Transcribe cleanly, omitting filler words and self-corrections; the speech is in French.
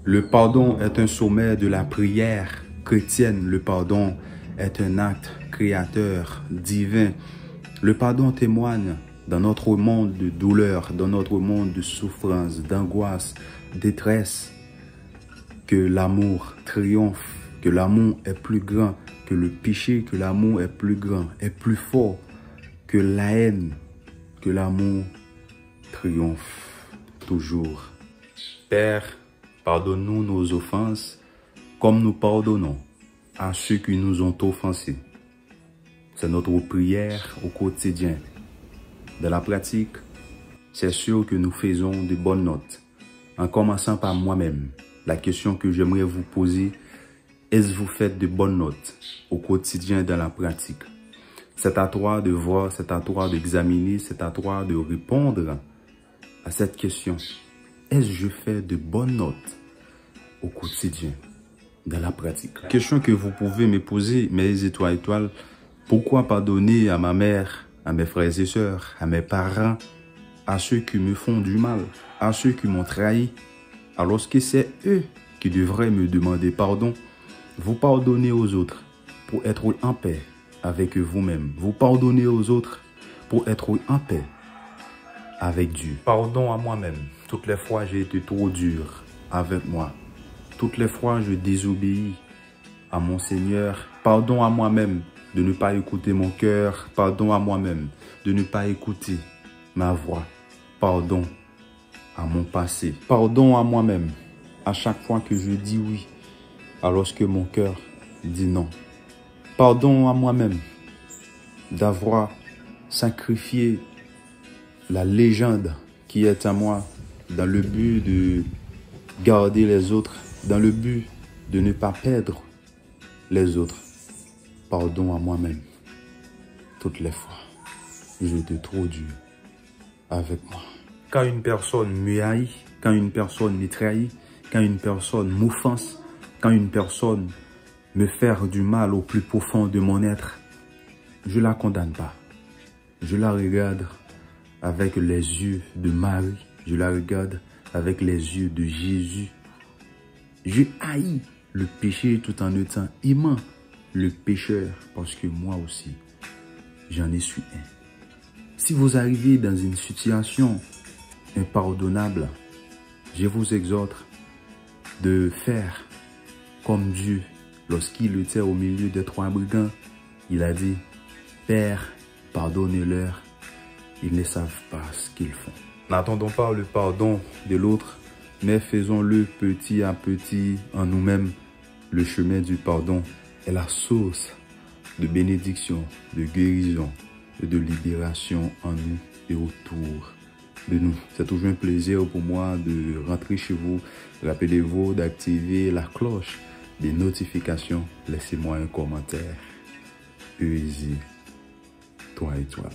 Le pardon est un sommet de la prière chrétienne. Le pardon est un acte créateur, divin. Le pardon témoigne dans notre monde de douleur, dans notre monde de souffrance, d'angoisse, détresse, que l'amour triomphe, que l'amour est plus grand que le péché, que l'amour est plus grand, est plus fort que la haine, que l'amour triomphe toujours. Père, pardonne-nous nos offenses comme nous pardonnons à ceux qui nous ont offensés. C'est notre prière au quotidien. Dans la pratique, c'est sûr que nous faisons de bonnes notes. En commençant par moi-même, la question que j'aimerais vous poser, est-ce que vous faites de bonnes notes au quotidien dans la pratique? C'est à toi de voir, c'est à toi d'examiner, c'est à toi de répondre à cette question. Est-ce que je fais de bonnes notes au quotidien dans la pratique? Question que vous pouvez me poser, mes étoiles, pourquoi pardonner à ma mère, à mes frères et sœurs, à mes parents, à ceux qui me font du mal, à ceux qui m'ont trahi, alors que c'est eux qui devraient me demander pardon? Vous pardonnez aux autres pour être en paix avec vous-même. Vous pardonnez aux autres pour être en paix avec Dieu. Pardon à moi-même. Toutes les fois j'ai été trop dur avec moi. Toutes les fois je désobéis à mon Seigneur. Pardon à moi-même de ne pas écouter mon cœur. Pardon à moi-même de ne pas écouter ma voix. Pardon à mon passé. Pardon à moi-même à chaque fois que je dis oui alors que mon cœur dit non. Pardon à moi-même d'avoir sacrifié la légende qui est à moi dans le but de garder les autres, dans le but de ne pas perdre les autres. Pardon à moi-même. Toutes les fois, j'étais trop dur avec moi. Quand une personne me haït, quand une personne me trahit, quand une personne m'offense, quand une personne me fait du mal au plus profond de mon être, je ne la condamne pas. Je la regarde avec les yeux de Marie. Je la regarde avec les yeux de Jésus. Je haïs le péché tout en étant aimant le pécheur parce que moi aussi, j'en ai su un. Si vous arrivez dans une situation impardonnable, je vous exhorte de faire comme Dieu. Lorsqu'il était au milieu des 3 brigands, il a dit, « Père, pardonne-leur, ils ne savent pas ce qu'ils font. » N'attendons pas le pardon de l'autre, mais faisons-le petit à petit en nous-mêmes. Le chemin du pardon est la source de bénédiction, de guérison et de libération en nous et autour de nous. C'est toujours un plaisir pour moi de rentrer chez vous. Rappelez-vous d'activer la cloche des notifications. Laissez-moi un commentaire. Euzy, toi et toi.